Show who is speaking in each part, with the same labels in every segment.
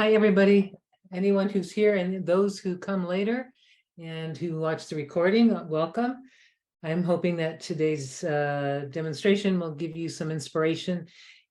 Speaker 1: Hi, everybody. Anyone who's here and those who come later and who watch the recording, welcome. I'm hoping that today's demonstration will give you some inspiration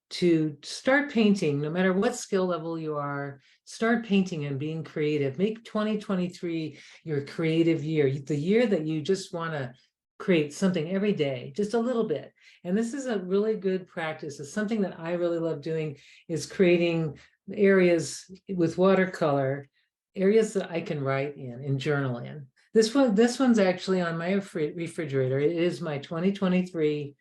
Speaker 1: to start painting, no matter what skill level you are. Start painting and being creative. Make 2023 your creative year, the year that you just want to create something every day, just a little bit. And this is a really good practice. It's something that I really love doing, is creating areas with watercolor, areas that I can write in and journal in. This one's actually on my refrigerator. It is my 2023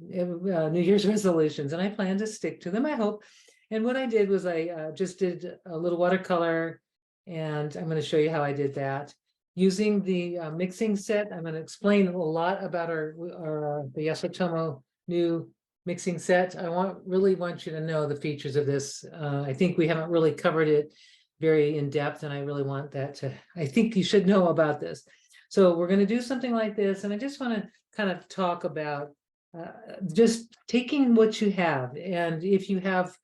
Speaker 1: New Year's resolutions, and I plan to stick to them, I hope. And what I did was I just did a little watercolor, and I'm going to show you how I did that. Using the mixing set, I'm going to explain a lot about the Yasutomo new mixing set. I really want you to know the features of this. I think we haven't really covered it very in depth, and I really want that I think you should know about this. So we're going to do something like this, and I just want to kind of talk about just taking what you have. And if you have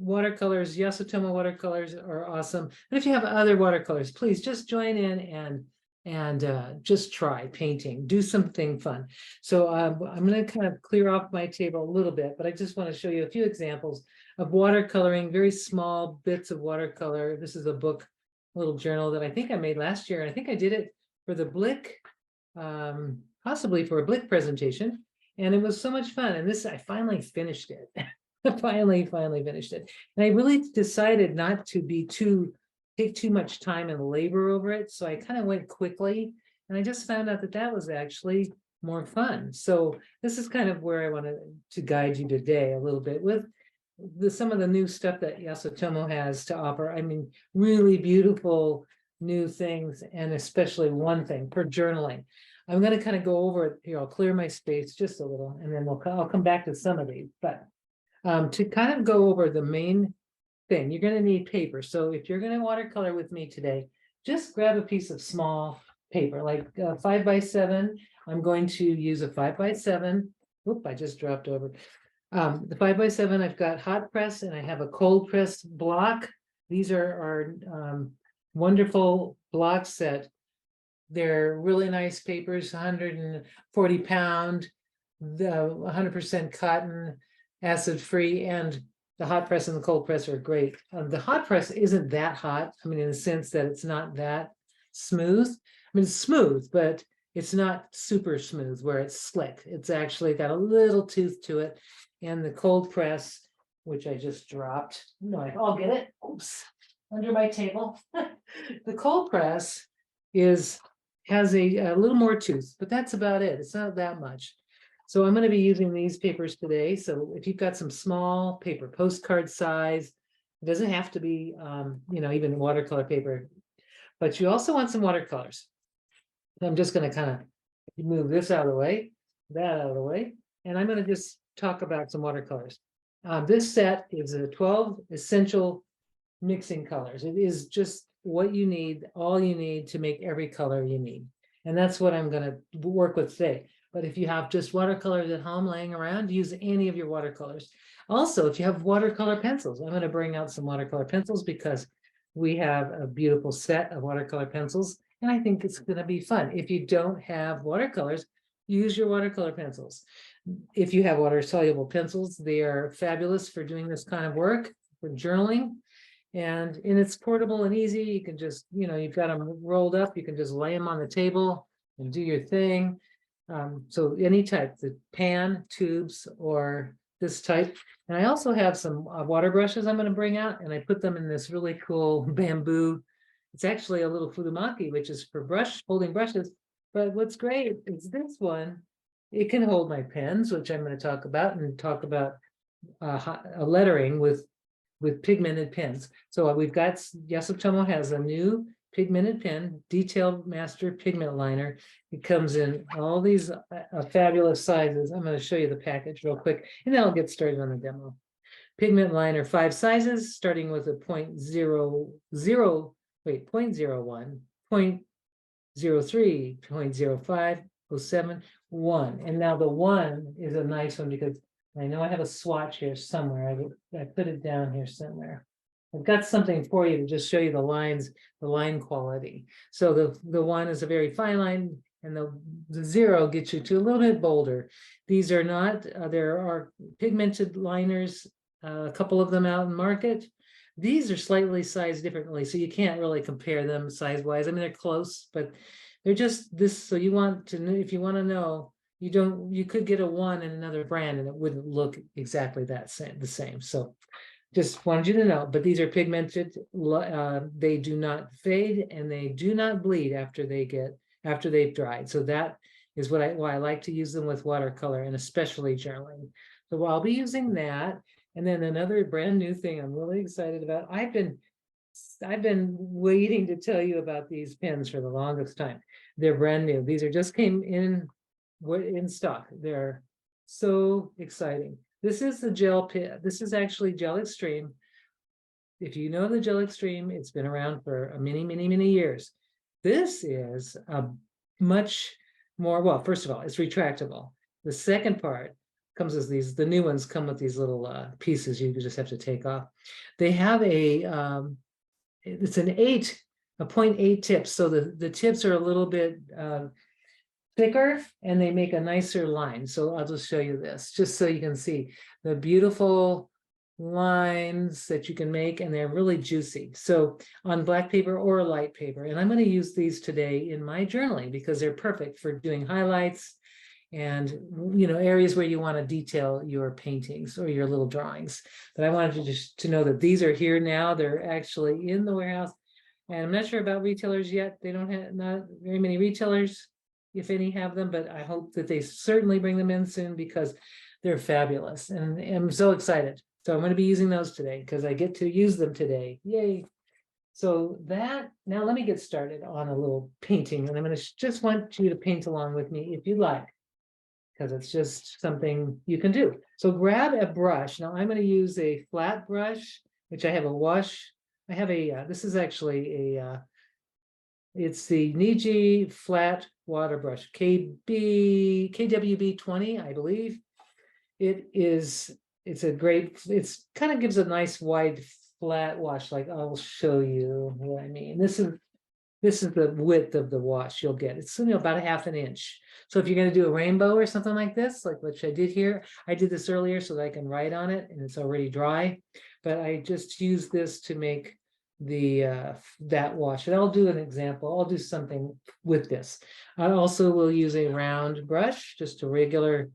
Speaker 1: watercolors, Yasutomo watercolors are awesome. But if you have other watercolors, please just join in and just try painting, do something fun. So I'm going to kind of clear off my table a little bit, but I just want to show you a few examples of watercoloring, very small bits of watercolor. This is a book, little journal that I think I made last year. And I think I did it for the Blick, possibly for a Blick presentation. And it was so much fun. And I finally finished it. I finally finished it. And I really decided not to take too much time and labor over it. So I kind of went quickly, and I just found out that was actually more fun. So this is kind of where I wanted to guide you today a little bit with some of the new stuff that Yasutomo has to offer. I mean, really beautiful new things, and especially one thing for journaling. I'm going to kind of go over it here. I'll clear my space just a little, and then I'll come back to some of these. But to kind of go over the main thing, you're going to need paper. So if you're going to watercolor with me today, just grab a piece of small paper, like 5x7. I'm going to use a 5x7. Oop, I just dropped over. The 5x7, I've got hot press, and I have a cold press block. These are our wonderful blocks that they're really nice papers, 140 pound, the 100% cotton, acid free, and the hot press and the cold press are great. The hot press isn't that hot. I mean, in the sense that it's not that smooth. I mean, it's smooth, but it's not super smooth where it's slick. It's actually got a little tooth to it. And the cold press, which I just dropped, no, I'll get it. Oops, under my table. The cold press has a little more tooth, but that's about it. It's not that much. So I'm going to be using these papers today. So if you've got some small paper, postcard size, it doesn't have to be, even watercolor paper, but you also want some watercolors. I'm just going to kind of move this out of the way, that out of the way, and I'm going to just talk about some watercolors. This set is a 12 essential mixing colors. It is just what you need, all you need to make every color you need. And that's what I'm going to work with today. But if you have just watercolors at home laying around, use any of your watercolors. Also, if you have watercolor pencils, I'm going to bring out some watercolor pencils because we have a beautiful set of watercolor pencils, and I think it's going to be fun. If you don't have watercolors, use your watercolor pencils. If you have water-soluble pencils, they are fabulous for doing this kind of work, for journaling. And it's portable and easy. You can just, you've got them rolled up. You can just lay them on the table and do your thing. So any type, the pan, tubes, or this type. And I also have some water brushes I'm going to bring out, and I put them in this really cool bamboo. It's actually a little Fudemaki, which is for holding brushes. But what's great is this one. It can hold my pens, which I'm going to talk about, and talk about lettering with pigmented pens. So we've got, Yasutomo has a new pigmented pen, Detailed Master Pigment Liner. It comes in all these fabulous sizes. I'm going to show you the package real quick, and then I'll get started on the demo. Pigment liner, 5 sizes, starting with a 0.01, 0.03, 0.05, 07, 1. And now the 1 is a nice one because I know I have a swatch here somewhere. I put it down here somewhere. I've got something for you to just show you the lines, the line quality. So the 1 is a very fine line, and the 0 gets you to a little bit bolder. These are not, there are pigmented liners, a couple of them out in market. These are slightly sized differently, so you can't really compare them size-wise. I mean, they're close, but they're just this, so you want to know, if you want to know, you could get a 1 in another brand and it wouldn't look exactly the same. So just wanted you to know, but these are pigmented, they do not fade and they do not bleed after they've dried. So that is why I like to use them with watercolor, and especially journaling. So I'll be using that. And then another brand new thing I'm really excited about. I've been waiting to tell you about these pens for the longest time. They're brand new. These just came in stock. They're so exciting. This is the gel pen. This is actually Gel Xtreme. If you know the Gel Xtreme, it's been around for many, many, many years. This is a much more, well, first of all, it's retractable. The second part comes as the new ones come with these little pieces you just have to take off. They have it's an 0.8 tips. So the tips are a little bit thicker and they make a nicer line. So I'll just show you this, just so you can see the beautiful lines that you can make, and they're really juicy. So on black paper or light paper, and I'm going to use these today in my journaling because they're perfect for doing highlights and areas where you want to detail your paintings or your little drawings. But I wanted to know that these are here now. They're actually in the warehouse, and I'm not sure about retailers yet. They don't have, not very many retailers, if any, have them, but I hope that they certainly bring them in soon because they're fabulous, and I'm so excited. So I'm going to be using those today because I get to use them today. Yay. So now let me get started on a little painting, and I'm going to just want you to paint along with me if you like, because it's just something you can do. So grab a brush. Now I'm going to use a flat brush, which I have a wash. I have this is actually it's the Niji flat water brush, KWB 20, I believe. It's a great, kind of gives a nice wide flat wash. Like I'll show you what I mean. This is the width of the wash you'll get. It's about a ½ inch. So if you're going to do a rainbow or something like this, like what I did here, I did this earlier so that I can write on it and it's already dry. But I just use this to make that wash. And I'll do an example. I'll do something with this. I also will use a round brush, just a regular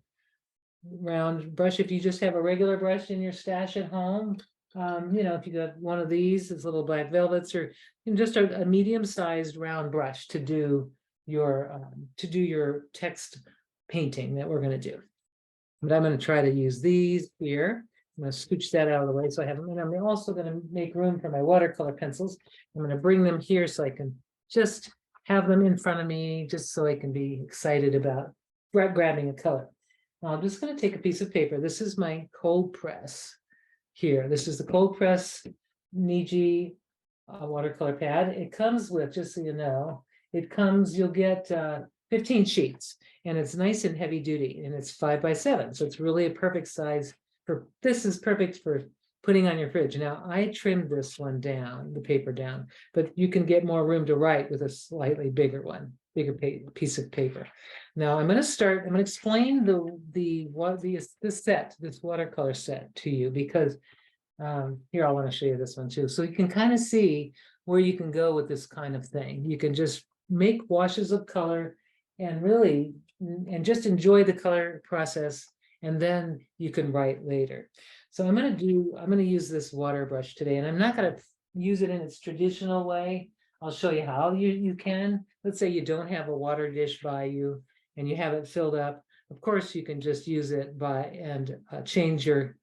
Speaker 1: round brush. If you just have a regular brush in your stash at home, if you got one of these, it's little black velvets, or just a medium-sized round brush to do your text painting that we're going to do. But I'm going to try to use these here. I'm going to scooch that out of the way so I have them. And I'm also going to make room for my watercolor pencils. I'm going to bring them here so I can just have them in front of me, just so I can be excited about grabbing a color. Now, I'm just going to take a piece of paper. This is my cold press here. This is the cold press Niji watercolor pad. It comes with, just so you know, you'll get 15 sheets, and it's nice and heavy duty, and it's 5x7. So it's really a perfect size this is perfect for putting on your fridge. Now I trimmed this one down, the paper down, but you can get more room to write with a slightly bigger piece of paper. Now I'm going to explain this watercolor set to you, because here I want to show you this one too. So you can kind of see where you can go with this kind of thing. You can just make washes of color and just enjoy the color process, and then you can write later. So I'm going to use this water brush today, and I'm not going to use it in its traditional way. I'll show you how you can. Let's say you don't have a water dish by you and you have it filled up. Of course, you can just use it and change your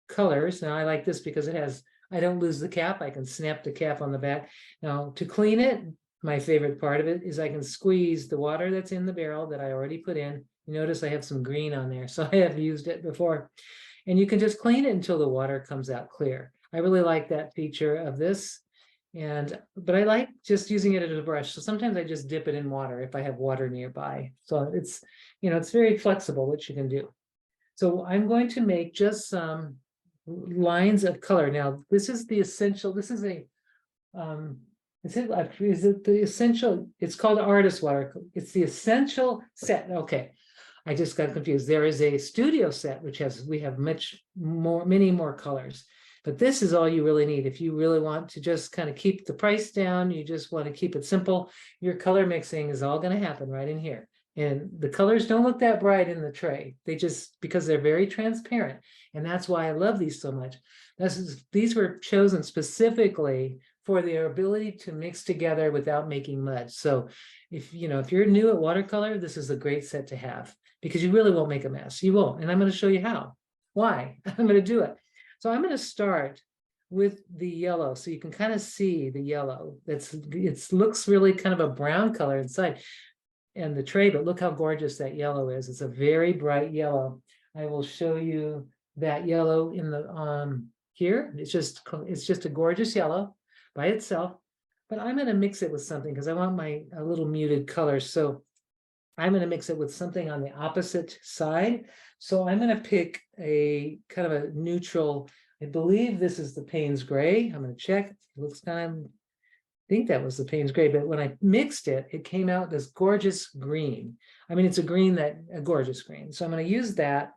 Speaker 1: colors. Now I like this because I don't lose the cap. I can snap the cap on the back. Now to clean it, my favorite part of it is I can squeeze the water that's in the barrel that I already put in. You notice I have some green on there, so I have used it before. And you can just clean it until the water comes out clear. I really like that feature of this. But I like just using it as a brush. So sometimes I just dip it in water if I have water nearby. So it's very flexible, what you can do. So I'm going to make just some lines of color. Now, this is the essential, this is a, is it the essential? It's called artist watercolor. It's the essential set. Okay. I just got confused. There is a studio set, which we have many more colors, but this is all you really need. If you really want to just kind of keep the price down, you just want to keep it simple, your color mixing is all going to happen right in here. And the colors don't look that bright in the tray. They just, because they're very transparent. And that's why I love these so much. These were chosen specifically for their ability to mix together without making mud. So if you're new at watercolor, this is a great set to have, because you really won't make a mess. You won't. And I'm going to show you how. Why? I'm going to do it. So I'm going to start with the yellow, so you can kind of see the yellow. It looks really kind of a brown color inside and the tray, but look how gorgeous that yellow is. It's a very bright yellow. I will show you that yellow in the here. It's just a gorgeous yellow by itself, but I'm going to mix it with something because I want a little muted color. So I'm going to mix it with something on the opposite side. So I'm going to pick a kind of a neutral, I believe this is the Payne's Gray. I'm going to check. It looks kind of, I think that was the Payne's Gray, but when I mixed it, it came out this gorgeous green. I mean, it's a gorgeous green. So I'm going to use that.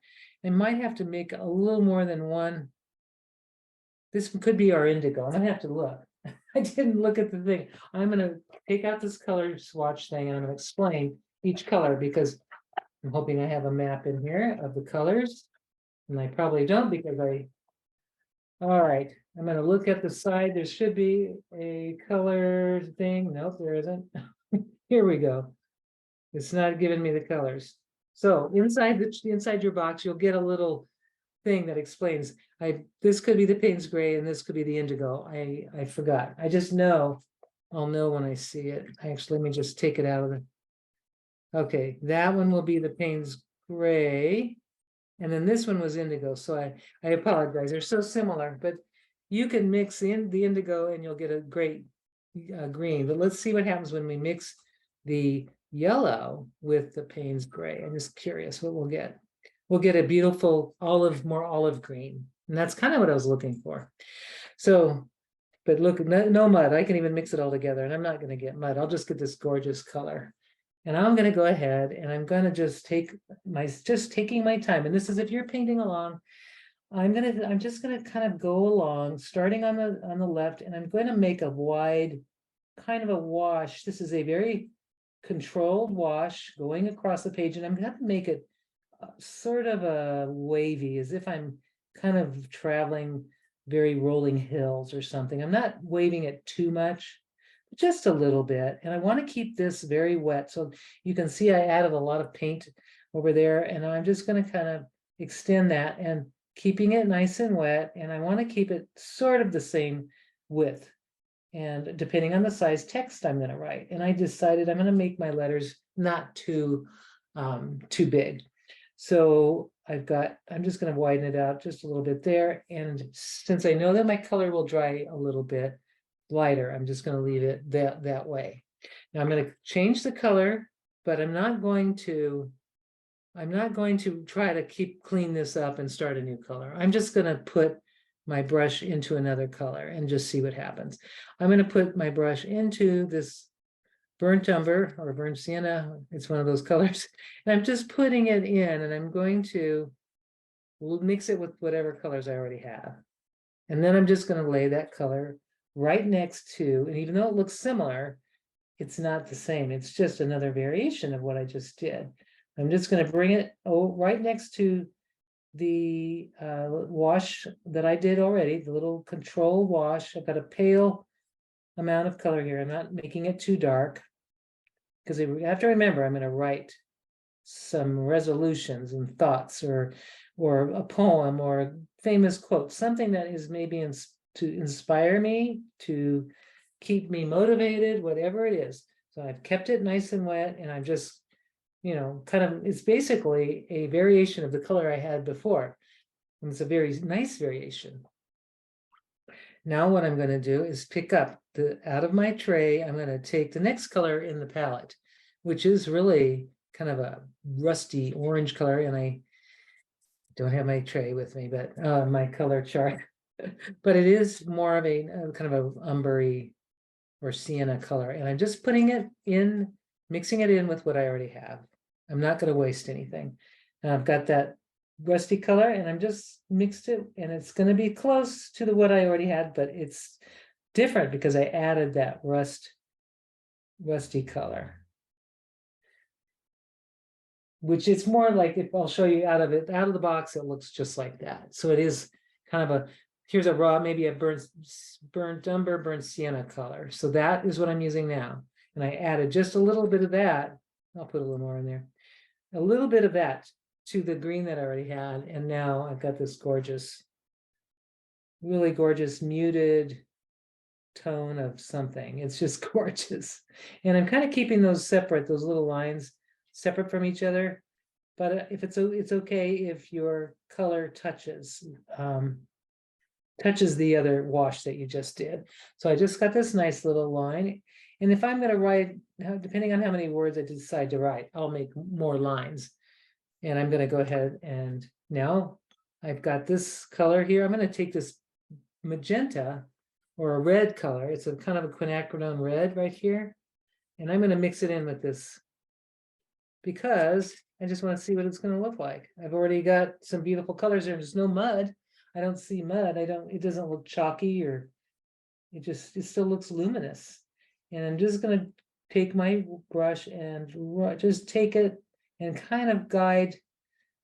Speaker 1: I might have to make a little more than one. This could be our indigo. I'm going to have to look. I didn't look at the thing. I'm going to take out this color swatch thing and I'm going to explain each color, because I'm hoping I have a map in here of the colors. And I probably don't, because all right, I'm going to look at the side. There should be a color thing. Nope, there isn't. Here we go. It's not giving me the colors. So inside your box, you'll get a little thing that explains. This could be the Payne's Gray and this could be the indigo. I forgot. I just know. I'll know when I see it. Actually, let me just take it out of the. Okay, that one will be the Payne's Gray. And then this one was indigo. So I apologize. They're so similar, but you can mix in the indigo and you'll get a great green. But let's see what happens when we mix the yellow with the Payne's Gray. I'm just curious what we'll get. We'll get a beautiful more olive green. And that's kind of what I was looking for. So, but look, no mud. I can even mix it all together and I'm not going to get mud. I'll just get this gorgeous color. And I'm going to go ahead and I'm going to just taking my time. And this is if you're painting along, I'm just going to kind of go along, starting on the left, and I'm going to make a wide kind of a wash. This is a very controlled wash going across the page, and I'm going to make it sort of a wavy, as if I'm kind of traveling very rolling hills or something. I'm not waving it too much, just a little bit. And I want to keep this very wet. So you can see I added a lot of paint over there, and I'm just going to kind of extend that and keeping it nice and wet. And I want to keep it sort of the same width. And depending on the size text I'm going to write. And I decided I'm going to make my letters not too big. So I'm just going to widen it out just a little bit there. And since I know that my color will dry a little bit lighter, I'm just going to leave it that way. Now I'm going to change the color, but I'm not going to try to clean this up and start a new color. I'm just going to put my brush into another color and just see what happens. I'm going to put my brush into this burnt umber or burnt sienna. It's one of those colors. And I'm just putting it in, and I'm going to mix it with whatever colors I already have. And then I'm just going to lay that color right next to, and even though it looks similar, it's not the same. It's just another variation of what I just did. I'm just going to bring it right next to the wash that I did already, the little control wash. I've got a pale amount of color here. I'm not making it too dark, because you have to remember I'm going to write some resolutions and thoughts or a poem or a famous quote, something that is maybe to inspire me, to keep me motivated, whatever it is. So I've kept it nice and wet, and I'm just, it's basically a variation of the color I had before. And it's a very nice variation. Now what I'm going to do is pick up out of my tray, I'm going to take the next color in the palette, which is really kind of a rusty orange color. And Don't have my tray with me, but my color chart. But it is more of a kind of a umbery or sienna color. And I'm just putting it in, mixing it in with what I already have. I'm not going to waste anything. And I've got that rusty color and I'm just mixed it, and it's going to be close to what I already had, but it's different because I added that rusty color. Which it's more like, if I'll show you out of the box, it looks just like that. So it is kind of here's a raw, maybe a burnt umber, burnt sienna color. So that is what I'm using now. And I added just a little bit of that. I'll put a little more in there. A little bit of that to the green that I already had. And now I've got this gorgeous, really gorgeous muted tone of something. It's just gorgeous. And I'm kind of keeping those separate, those little lines separate from each other. But if it's okay if your color touches the other wash that you just did. So I just got this nice little line. And if I'm going to write, depending on how many words I decide to write, I'll make more lines. And I'm going to go ahead, and now I've got this color here. I'm going to take this magenta or a red color. It's a kind of a quinacridone red right here. And I'm going to mix it in with this because I just want to see what it's going to look like. I've already got some beautiful colors there. There's no mud. I don't see mud. It doesn't look chalky, or it still looks luminous. And I'm just going to take my brush and just take it and kind of guide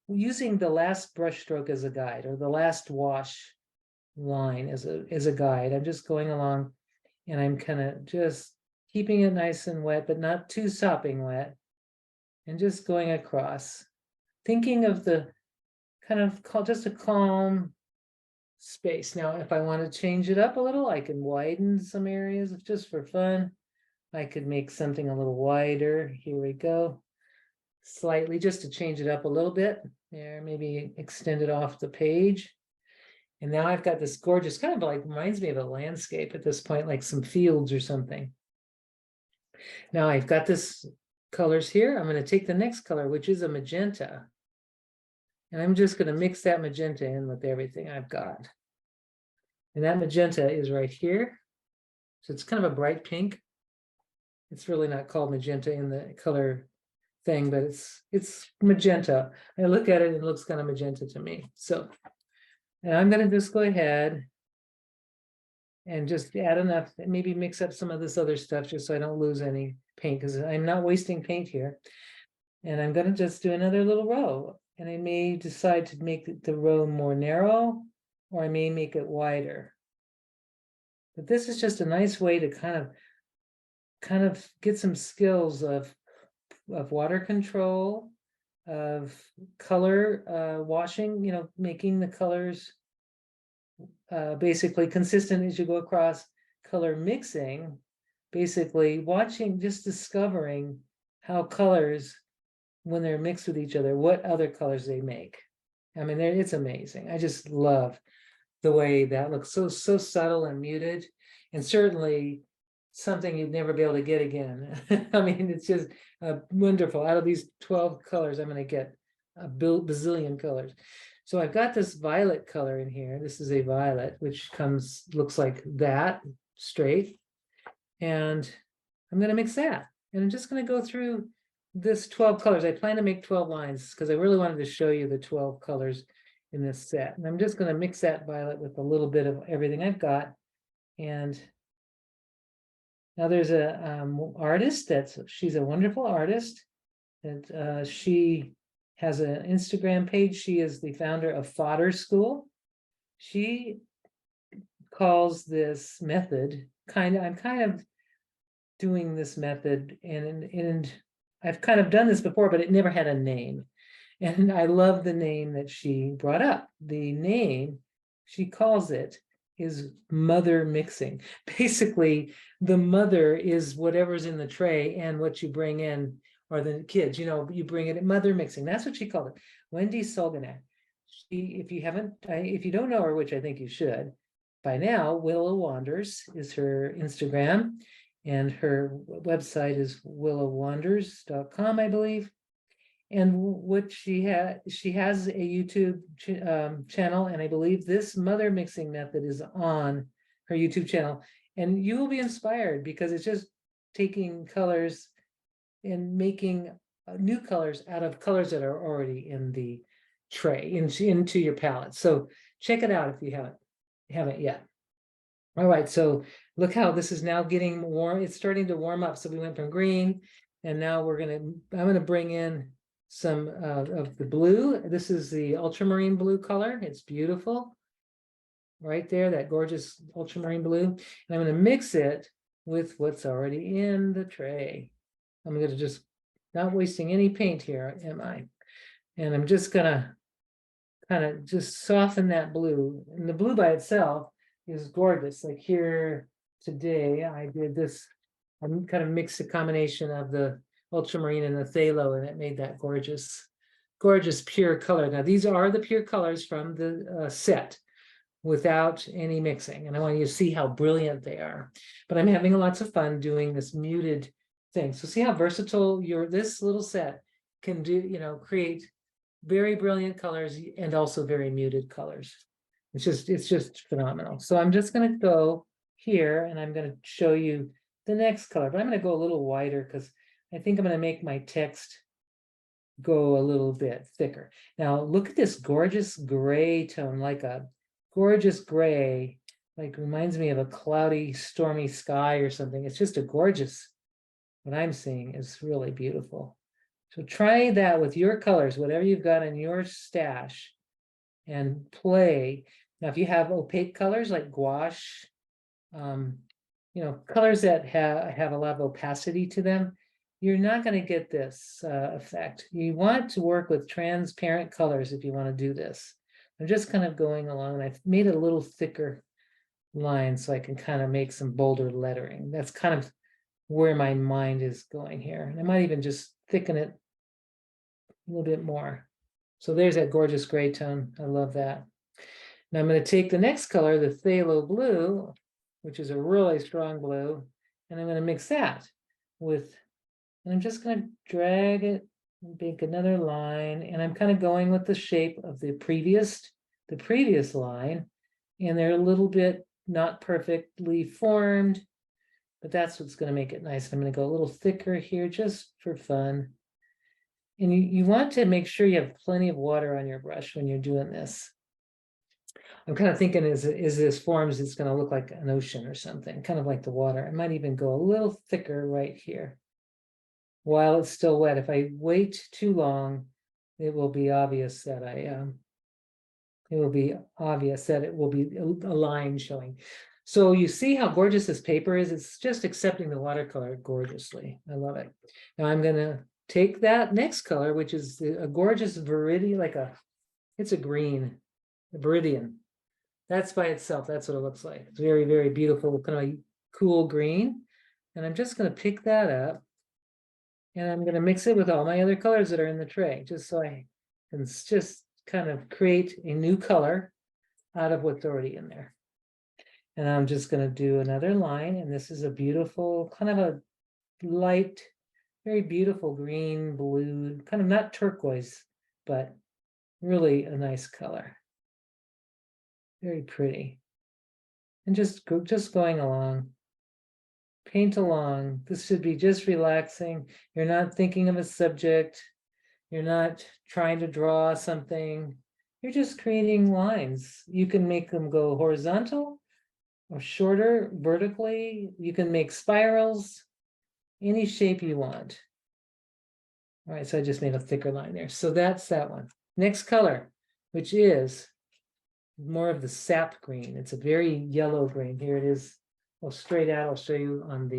Speaker 1: using the last brush stroke as a guide, or the last wash line as a guide. I'm just going along and I'm kind of just keeping it nice and wet, but not too sopping wet. And just going across, thinking of the kind of just a calm space. Now, if I want to change it up a little, I can widen some areas just for fun. I could make something a little wider. Here we go. Slightly, just to change it up a little bit. There, maybe extend it off the page. And now I've got this gorgeous, kind of like, reminds me of a landscape at this point, like some fields or something. Now I've got this colors here. I'm going to take the next color, which is a magenta. And I'm just going to mix that magenta in with everything I've got. And that magenta is right here. So it's kind of a bright pink. It's really not called magenta in the color thing, but it's magenta. I look at it and it looks kind of magenta to me. So, and I'm going to just go ahead and just add enough, maybe mix up some of this other stuff just so I don't lose any paint, because I'm not wasting paint here. And I'm going to just do another little row. And I may decide to make the row more narrow, or I may make it wider. But this is just a nice way to kind of get some skills of water control, of color washing, making the colors basically consistent as you go across, color mixing, basically watching, just discovering how colors, when they're mixed with each other, what other colors they make. I mean, it's amazing. I just love the way that looks, so subtle and muted, and certainly something you'd never be able to get again. I mean, it's just wonderful. Out of these 12 colors, I'm going to get a bazillion colors. So I've got this violet color in here. This is a violet, which looks like that, straight. And I'm going to mix that. And I'm just going to go through this 12 colors. I plan to make 12 lines because I really wanted to show you the 12 colors in this set. And I'm just going to mix that violet with a little bit of everything I've got. And now there's a artist she's a wonderful artist, and she has an Instagram page. She is the founder of Fodder School. She calls this method I'm kind of doing this method, and I've kind of done this before, but it never had a name. And I love the name that she brought up. The name she calls it is mother mixing. Basically, the mother is whatever's in the tray, and what you bring in are the kids. You bring it in, mother mixing. That's what she called it. Wendy Solganik. If you don't know her, which I think you should by now, Willa Wanders is her Instagram, and her website is willawanders.com, I believe. And what she has a YouTube channel, and I believe this mother mixing method is on her YouTube channel. And you will be inspired because it's just taking colors and making new colors out of colors that are already in the tray, into your palette. So check it out if you haven't yet. All right, so look how this is now getting warm. It's starting to warm up. So we went from green, and now I'm gonna bring in some of the blue. This is the ultramarine blue color. It's beautiful. Right there, that gorgeous ultramarine blue. And I'm gonna mix it with what's already in the tray. I'm gonna just, not wasting any paint here, am I? And I'm just gonna kind of just soften that blue. And the blue by itself is gorgeous. Like here today, I did this, I kind of mixed a combination of the ultramarine and the phthalo, and it made that gorgeous, gorgeous pure color. Now these are the pure colors from the set without any mixing. And I want you to see how brilliant they are. But I'm having lots of fun doing this muted thing. So see how versatile this little set can do, create very brilliant colors and also very muted colors. It's just phenomenal. So I'm just going to go here and I'm going to show you the next color, but I'm going to go a little wider because I think I'm going to make my text go a little bit thicker. Now look at this gorgeous gray tone, like a gorgeous gray, like reminds me of a cloudy, stormy sky or something. It's just a gorgeous, what I'm seeing is really beautiful. So try that with your colors, whatever you've got in your stash, and play. Now, if you have opaque colors like gouache, colors that have a lot of opacity to them, you're not going to get this effect. You want to work with transparent colors if you want to do this. I'm just kind of going along, and I've made it a little thicker line so I can kind of make some bolder lettering. That's kind of where my mind is going here. And I might even just thicken it a little bit more. So there's that gorgeous gray tone. I love that. Now I'm going to take the next color, the phthalo blue, which is a really strong blue, and I'm going to mix that with, and I'm just going to drag it and make another line, and I'm kind of going with the shape of the previous line, and they're a little bit not perfectly formed, but that's what's going to make it nice. I'm going to go a little thicker here just for fun. And you want to make sure you have plenty of water on your brush when you're doing this. I'm kind of thinking as this forms, it's going to look like an ocean or something, kind of like the water. I might even go a little thicker right here while it's still wet. If I wait too long, it will be obvious that it will be a line showing. So you see how gorgeous this paper is? It's just accepting the watercolor gorgeously. I love it. Now I'm going to take that next color, which is a gorgeous viridian, it's a green, a viridian. That's by itself. That's what it looks like. It's very, very beautiful, kind of a cool green. And I'm just going to pick that up, and I'm going to mix it with all my other colors that are in the tray, just so I can just kind of create a new color out of what's already in there. And I'm just going to do another line, and this is a beautiful, kind of a light, very beautiful green, blue, kind of not turquoise, but really a nice color. Very pretty. And just going along. Paint along. This should be just relaxing. You're not thinking of a subject. You're not trying to draw something. You're just creating lines. You can make them go horizontal or shorter, vertically. You can make spirals, any shape you want. All right, so I just made a thicker line there. So that's that one. Next color, which is more of the sap green. It's a very yellow green. Here it is. Well, straight out, I'll show you on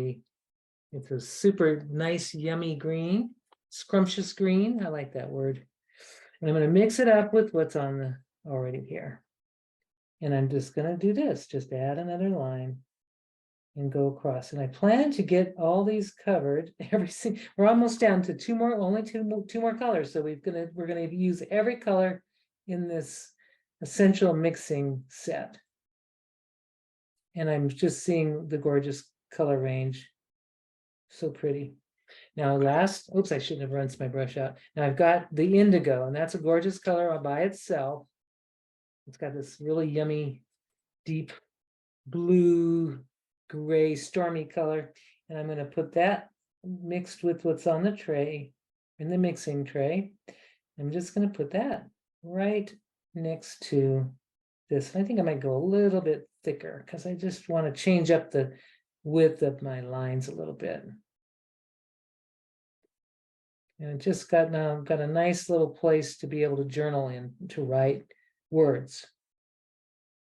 Speaker 1: it's a super nice, yummy green, scrumptious green. I like that word. And I'm going to mix it up with what's on the already here. And I'm just going to do this, just add another line and go across. And I plan to get all these covered. We're almost down to two more colors. So we're going to use every color in this essential mixing set. And I'm just seeing the gorgeous color range. So pretty. Now oops, I shouldn't have rinsed my brush out. Now I've got the indigo, and that's a gorgeous color all by itself. It's got this really yummy, deep blue, gray, stormy color. And I'm going to put that mixed with what's on the tray, in the mixing tray. I'm just going to put that right next to this. I think I might go a little bit thicker because I just want to change up the width of my lines a little bit. And it just got a nice little place to be able to journal in, to write words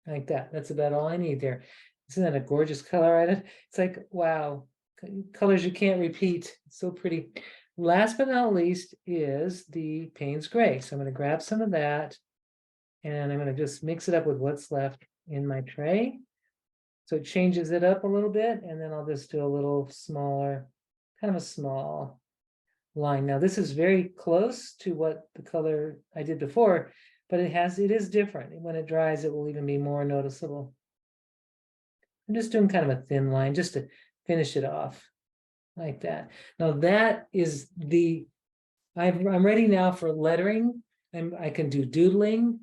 Speaker 1: like that. That's about all I need there. Isn't that a gorgeous color? It's like, wow, colors you can't repeat. It's so pretty. Last but not least is the Payne's Gray. So I'm going to grab some of that, and I'm going to just mix it up with what's left in my tray. So it changes it up a little bit, and then I'll just do a little smaller, kind of a small line. Now this is very close to what the color I did before, but it is different. When it dries, it will even be more noticeable. I'm just doing kind of a thin line just to finish it off like that. Now that is I'm ready now for lettering. I can do doodling.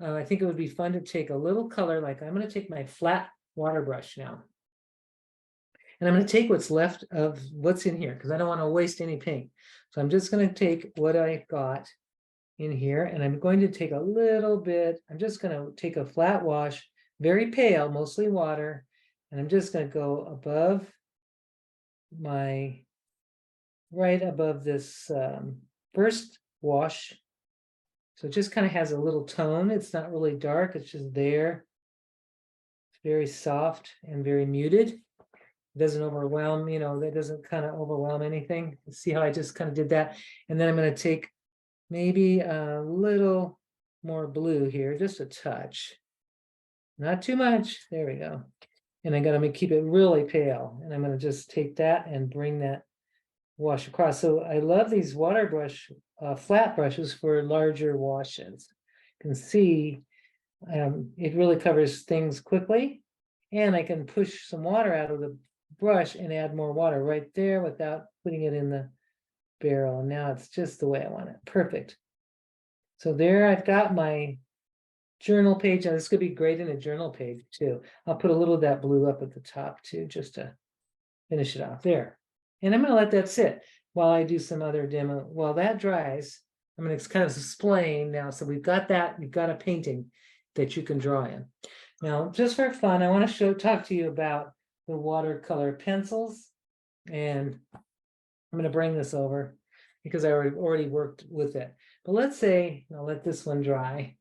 Speaker 1: I think it would be fun to take a little color, like I'm going to take my flat water brush now. And I'm going to take what's left of what's in here because I don't want to waste any paint. So I'm just going to take what I got in here, and I'm going to take a little bit. I'm just going to take a flat wash, very pale, mostly water, and I'm just going to go above right above this first wash. So it just kind of has a little tone. It's not really dark. It's just there. It's very soft and very muted. It doesn't overwhelm, that doesn't kind of overwhelm anything. See how I just kind of did that? And then I'm going to take maybe a little more blue here, just a touch. Not too much. There we go. And I'm going to keep it really pale. And I'm going to just take that and bring that wash across. So I love these water brush, flat brushes for larger washes. You can see it really covers things quickly. And I can push some water out of the brush and add more water right there without putting it in the barrel. And now it's just the way I want it. Perfect. So there I've got my journal page. Now this could be great in a journal page too. I'll put a little of that blue up at the top too, just to finish it off there. And I'm going to let that sit while I do some other demo. While that dries, I'm going to kind of explain now. So we've got that, we've got a painting that you can draw in. Now, just for fun, I want to talk to you about the watercolor pencils. And I'm going to bring this over because I already worked with it. But let's say, I'll let this one dry.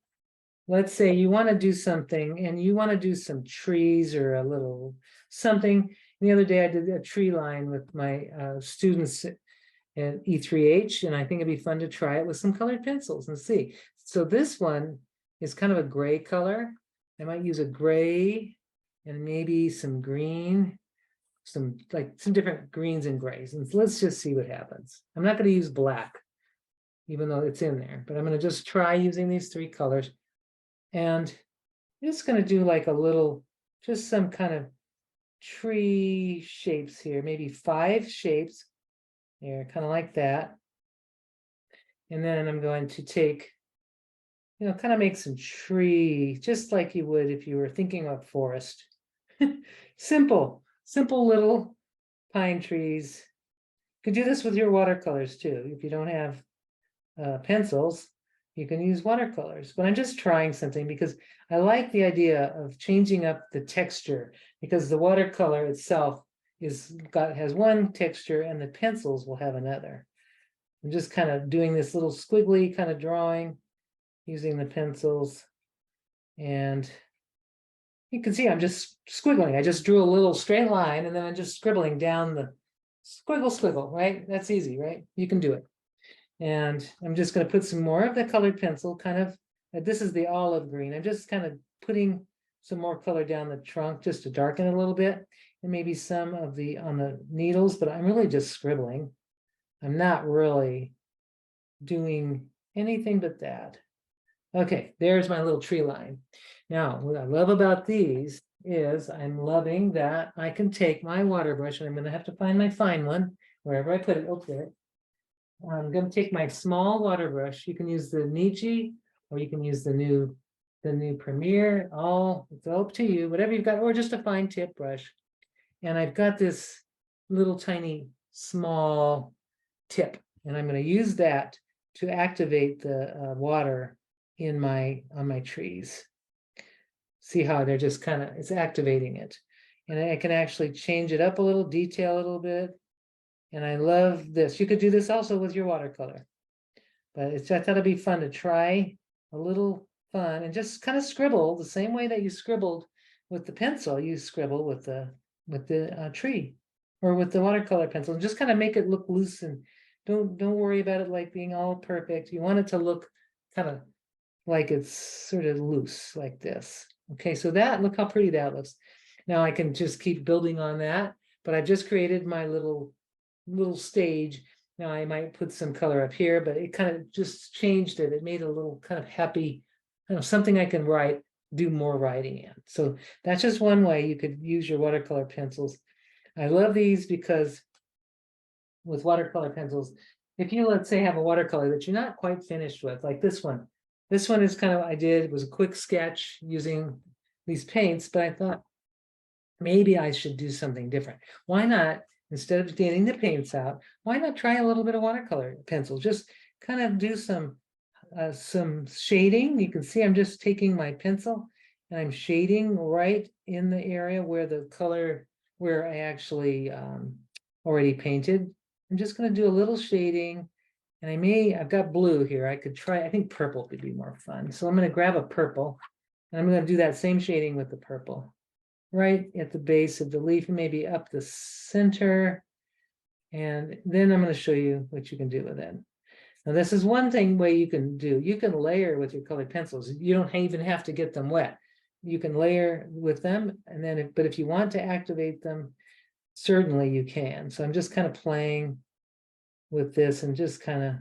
Speaker 1: Let's say you want to do something and you want to do some trees or a little something. The other day I did a tree line with my students at E3H, and I think it'd be fun to try it with some colored pencils and see. So this one is kind of a gray color. I might use a gray and maybe some green, some different greens and grays. And let's just see what happens. I'm not going to use black, even though it's in there, but I'm going to just try using these three colors. And I'm just going to do like a little, just some kind of tree shapes here, maybe 5 shapes there, kind of like that. And then I'm going to take, kind of make some tree, just like you would if you were thinking of forest. Simple little pine trees. You could do this with your watercolors too. If you don't have pencils, you can use watercolors. But I'm just trying something because I like the idea of changing up the texture, because the watercolor itself has one texture and the pencils will have another. I'm just kind of doing this little squiggly kind of drawing using the pencils. And you can see I'm just squiggling. I just drew a little straight line and then I'm just scribbling down the squiggle, right? That's easy, right? You can do it. And I'm just going to put some more of the colored pencil, kind of, this is the olive green. I'm just kind of putting some more color down the trunk just to darken it a little bit, and maybe some of on the needles, but I'm really just scribbling. I'm not really doing anything but that. Okay, there's my little tree line. Now, what I love about these is I'm loving that I can take my water brush, and I'm going to have to find my fine one, wherever I put it. Okay. I'm going to take my small water brush. You can use the Niji, or you can use the new Premier. It's up to you, whatever you've got, or just a fine tip brush. And I've got this little tiny small tip, and I'm going to use that to activate the water on my trees. See how they're just kind of, it's activating it. And I can actually change it up a little, detail a little bit. And I love this. You could do this also with your watercolor. But I thought it'd be fun to try a little fun and just kind of scribble the same way that you scribbled with the pencil. You scribble with the tree or with the watercolor pencil, and just kind of make it look loose, and don't worry about it like being all perfect. You want it to look kind of like it's sort of loose like this. Okay, so look how pretty that looks. Now I can just keep building on that, but I've just created my little stage. Now I might put some color up here, but it kind of just changed it. It made a little kind of happy, something I can do more writing in. So that's just one way you could use your watercolor pencils. I love these because with watercolor pencils, if you, let's say, have a watercolor that you're not quite finished with, like this one is kind of, it was a quick sketch using these paints, but I thought maybe I should do something different. Why not, instead of getting the paints out, why not try a little bit of watercolor pencil? Just kind of do some shading. You can see I'm just taking my pencil and I'm shading right in the area where the color, where I actually already painted. I'm just going to do a little shading, and I've got blue here. I could try, I think purple could be more fun. So I'm going to grab a purple, and I'm going to do that same shading with the purple right at the base of the leaf, and maybe up the center. And then I'm going to show you what you can do with it. Now, this is one way you can do. You can layer with your colored pencils. You don't even have to get them wet. You can layer with them, and then, but if you want to activate them, certainly you can. So I'm just kind of playing with this and just kind of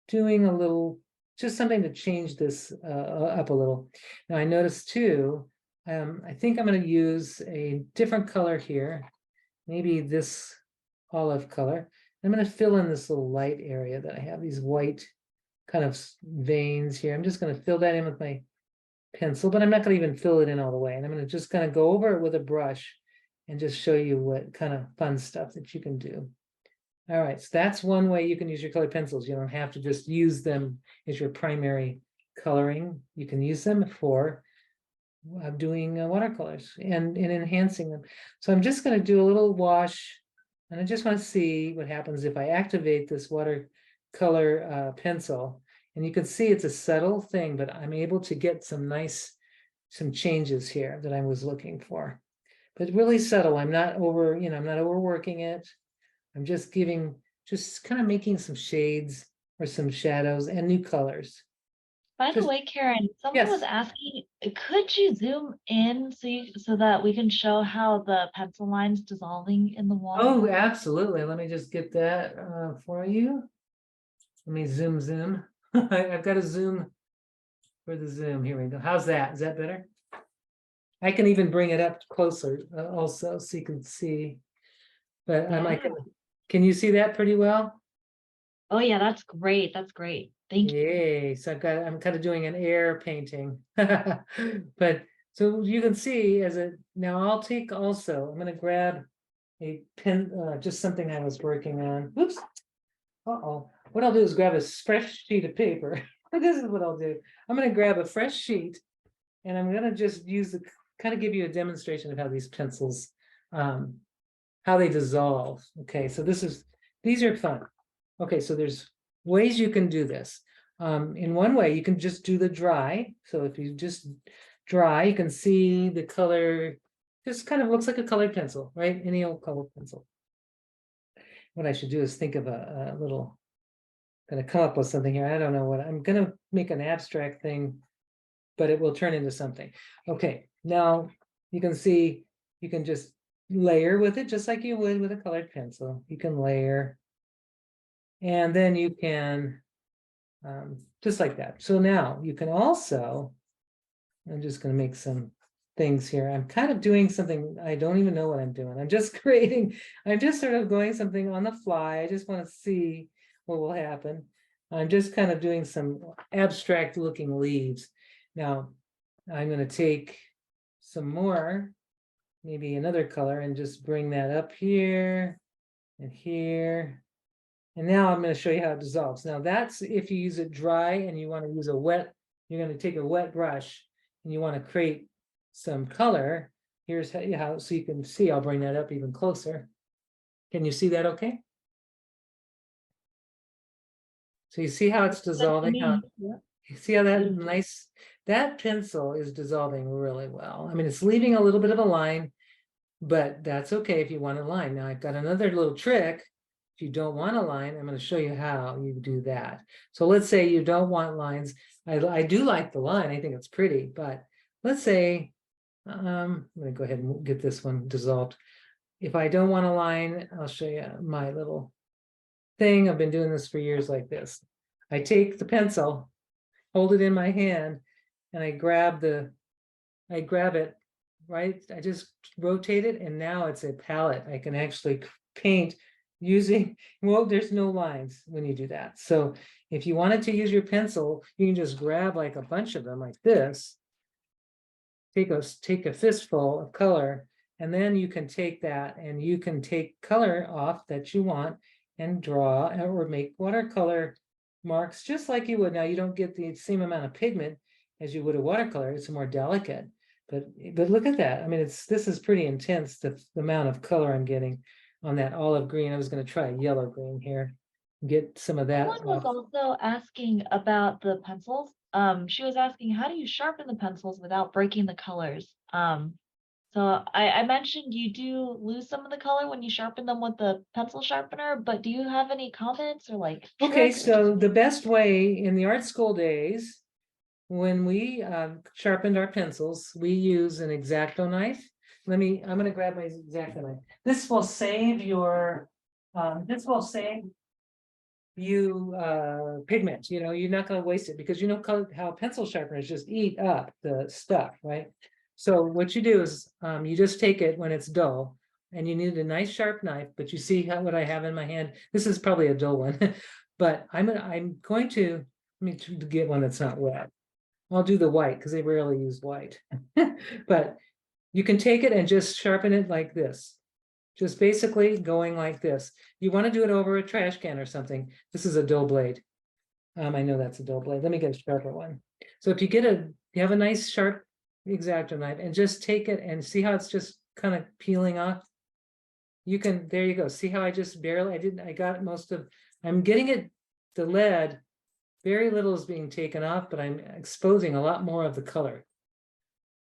Speaker 1: doing a little, just something to change this up a little. Now I noticed too, I think I'm going to use a different color here, maybe this olive color. I'm going to fill in this little light area that I have, these white kind of veins here. I'm just going to fill that in with my pencil, but I'm not going to even fill it in all the way. And I'm going to just kind of go over it with a brush and just show you what kind of fun stuff that you can do. All right, so that's one way you can use your colored pencils. You don't have to just use them as your primary coloring. You can use them for doing watercolors and enhancing them. So I'm just going to do a little wash, and I just want to see what happens if I activate this watercolor pencil. And you can see it's a subtle thing, but I'm able to get some changes here that I was looking for. But really subtle. I'm not I'm not overworking it. I'm just kind of making some shades or some shadows and new colors.
Speaker 2: By the way, Karen, someone was asking, could you zoom in so that we can show how the pencil line's dissolving in the water?
Speaker 1: Oh, absolutely. Let me just get that for you. Let me zoom. I've got to zoom for the zoom. Here we go. How's that? Is that better? I can even bring it up closer also so you can see. But can you see that pretty well?
Speaker 2: Oh yeah, that's great. That's great. Thank you.
Speaker 1: Yay. So I'm kind of doing an air painting. But so you can see now I'll take also, I'm going to grab a pen, just something I was working on. Whoops. Uh-oh. What I'll do is grab a fresh sheet of paper. This is what I'll do. I'm going to grab a fresh sheet, and I'm going to just kind of give you a demonstration of how these pencils, how they dissolve. Okay, so these are fun. Okay, so there's ways you can do this. In one way, you can just do the dry. So if you just dry, you can see the color just kind of looks like a colored pencil, right? Any old colored pencil. What I should do is think of a little, gonna come up with something here. I don't know what, I'm gonna make an abstract thing, but it will turn into something. Okay, now you can see, you can just layer with it just like you would with a colored pencil. You can layer, and then you can, just like that. So now you can also, I'm just gonna make some things here. I'm kind of doing something, I don't even know what I'm doing. I'm just creating, I'm just sort of going something on the fly. I just want to see what will happen. I'm just kind of doing some abstract looking leaves. Now, I'm going to take some more, maybe another color, and just bring that up here and here. And now I'm going to show you how it dissolves. Now that's if you use it dry and you want to use a wet, you're going to take a wet brush and you want to create some color. Here's how, so you can see, I'll bring that up even closer. Can you see that okay? So you see how it's dissolving? You see how that nice, that pencil is dissolving really well. I mean, it's leaving a little bit of a line, but that's okay if you want a line. Now I've got another little trick. If you don't want a line, I'm going to show you how you do that. So let's say you don't want lines. I do like the line. I think it's pretty, but let's say, I'm going to go ahead and get this one dissolved. If I don't want a line, I'll show you my little thing. I've been doing this for years like this. I take the pencil, hold it in my hand, and I grab it, right? I just rotate it, and now it's a palette. I can actually paint using, well, there's no lines when you do that. So if you wanted to use your pencil, you can just grab like a bunch of them like this, take a fistful of color, and then you can take that and you can take color off that you want and draw or make watercolor marks just like you would. Now you don't get the same amount of pigment as you would a watercolor. It's more delicate, but look at that. I mean, this is pretty intense, the amount of color I'm getting on that olive green. I was going to try yellow green here, get some of that.
Speaker 2: Someone was also asking about the pencils. She was asking, how do you sharpen the pencils without breaking the colors? So I mentioned you do lose some of the color when you sharpen them with the pencil sharpener, but do you have any comments or like
Speaker 1: Okay,
Speaker 2: tricks?
Speaker 1: so the best way in the art school days, when we sharpened our pencils, we use an X-Acto knife. I'm going to grab my X-Acto knife. This will save your, pigment. You know, you're not going to waste it because you know how pencil sharpeners just eat up the stuff, right? So what you do is you just take it when it's dull, and you need a nice sharp knife. But you see what I have in my hand. This is probably a dull one, but I'm going to let me get one that's not wet. I'll do the white because they rarely use white. But you can take it and just sharpen it like this. Just basically going like this. You want to do it over a trash can or something. This is a dull blade. I know that's a dull blade. Let me get a sharper one. So if you have a nice sharp X-Acto knife and just take it and see how it's just kind of peeling off. There you go. See how I just barely, I got most of, I'm getting it, the lead, very little is being taken off, but I'm exposing a lot more of the color.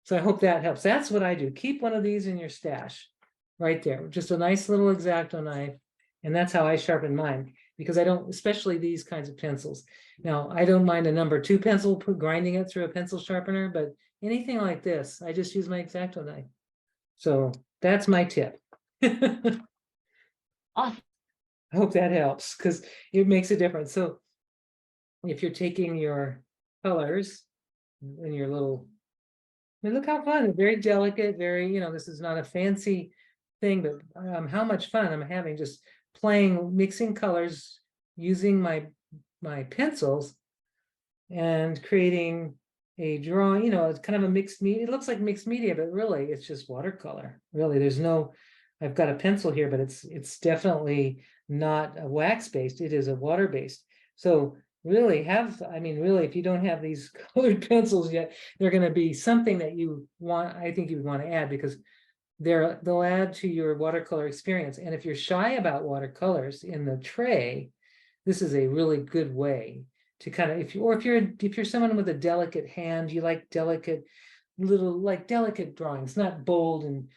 Speaker 1: So I hope that helps. That's what I do. Keep one of these in your stash right there. Just a nice little X-Acto knife. And that's how I sharpen mine, because I don't, especially these kinds of pencils. Now, I don't mind a number 2 pencil, grinding it through a pencil sharpener, but anything like this, I just use my X-Acto knife. So that's my tip.
Speaker 2: Awesome.
Speaker 1: I hope that helps because it makes a difference. So if you're taking your colors and your little, I mean, look how fun, very delicate, very, you know, this is not a fancy thing, but how much fun I'm having just playing, mixing colors, using my pencils and creating a drawing. You know, it's kind of a mixed media. It looks like mixed media, but really it's just watercolor. Really, there's no, I've got a pencil here, but it's definitely not a wax based. It is a water based. So really really, if you don't have these colored pencils yet, they're going to be something that you want, I think you would want to add, because they'll add to your watercolor experience. And if you're shy about watercolors in the tray, this is a really good way to kind of, if you're someone with a delicate hand, you like delicate drawings, not bold and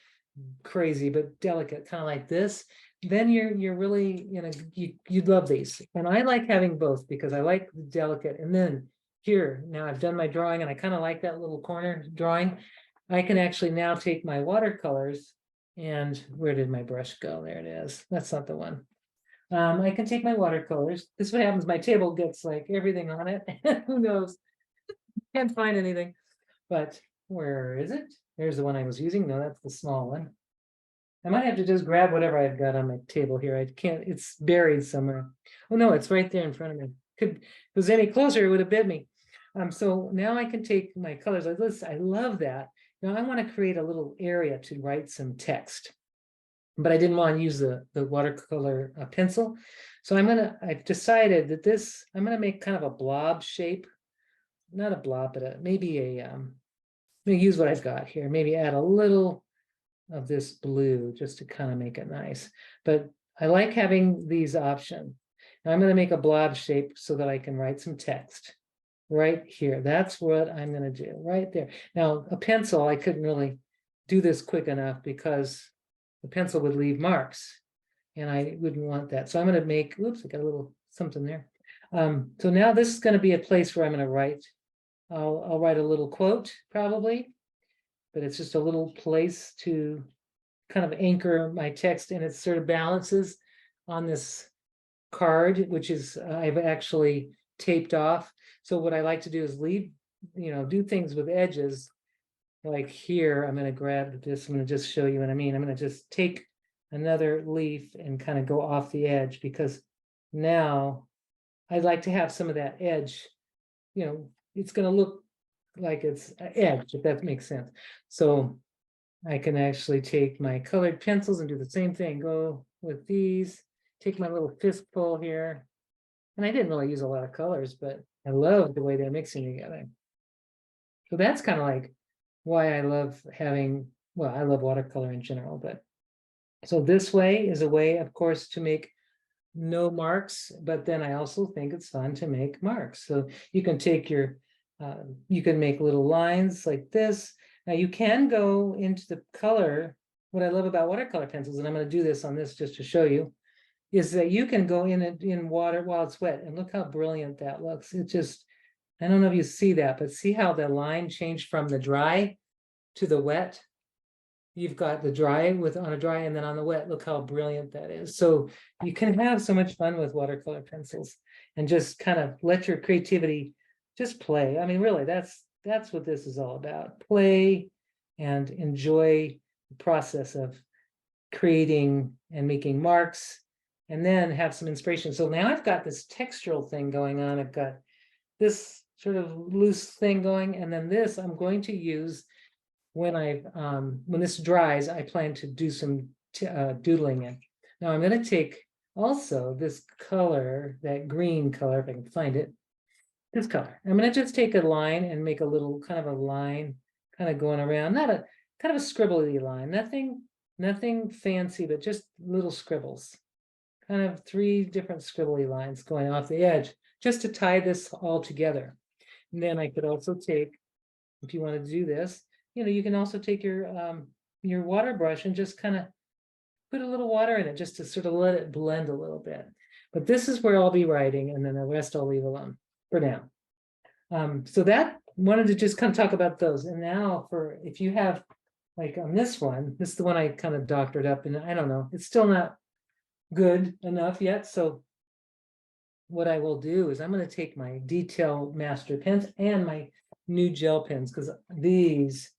Speaker 1: crazy, but delicate, kind of like this, then you're really, you know, you'd love these. And I like having both because I like the delicate. And then here, now I've done my drawing and I kind of like that little corner drawing. I can actually now take my watercolors and where did my brush go? There it is. That's not the one. I can take my watercolors. This is what happens. My table gets like everything on it. Who knows? Can't find anything. But where is it? There's the one I was using. No, that's the small one. I might have to just grab whatever I've got on my table here. I can't, it's buried somewhere. Oh, no, it's right there in front of me. If it was any closer, it would have bit me. So now I can take my colors like this. I love that. Now I want to create a little area to write some text, but I didn't want to use the watercolor pencil. So I've decided that I'm going to make kind of a blob shape, not a blob, but maybe I'm going to use what I've got here. Maybe add a little of this blue just to kind of make it nice. But I like having these options. Now I'm going to make a blob shape so that I can write some text right here. That's what I'm going to do right there. Now a pencil, I couldn't really do this quick enough because the pencil would leave marks and I wouldn't want that. So I'm going to make, oops, I got a little something there. So now this is going to be a place where I'm going to write. I'll write a little quote probably, but it's just a little place to kind of anchor my text, and it sort of balances on this card, which is I've actually taped off. So what I like to do is leave, do things with edges. Like here, I'm going to grab this. I'm going to just show you what I mean. I'm going to just take another leaf and kind of go off the edge, because now I'd like to have some of that edge. It's going to look like it's an edge, if that makes sense. So I can actually take my colored pencils and do the same thing. Go with these, take my little fistful here. And I didn't really use a lot of colors, but I love the way they're mixing together. So that's kind of like why I love having, well, I love watercolor in general, but so this way is a way, of course, to make no marks, but then I also think it's fun to make marks. So you can take you can make little lines like this. Now you can go into the color. What I love about watercolor pencils, and I'm going to do this on this just to show you, is that you can go in water while it's wet, and look how brilliant that looks. It just, I don't know if you see that, but see how the line changed from the dry to the wet. You've got the dry on a dry, and then on the wet, look how brilliant that is. So you can have so much fun with watercolor pencils and just kind of let your creativity just play. I mean, really, that's what this is all about. Play and enjoy the process of creating and making marks, and then have some inspiration. So now I've got this textural thing going on. I've got this sort of loose thing going, and then this I'm going to use when this dries. I plan to do some doodling in. Now I'm going to take also this color, that green color, if I can find it, this color. I'm going to just take a line and make a little kind of a line kind of going around, not a kind of a scribbly line, nothing fancy, but just little scribbles, kind of 3 different scribbly lines going off the edge, just to tie this all together. And then I could also take, if you want to do this, you can also take your water brush and just kind of put a little water in it, just to sort of let it blend a little bit. But this is where I'll be writing, and then the rest I'll leave alone for now. So that, wanted to just kind of talk about those. And now if you have, like on this is the one I kind of doctored up, and I don't know, it's still not good enough yet. So what I will do is I'm going to take my Detail Master pens and my new gel pens, because these,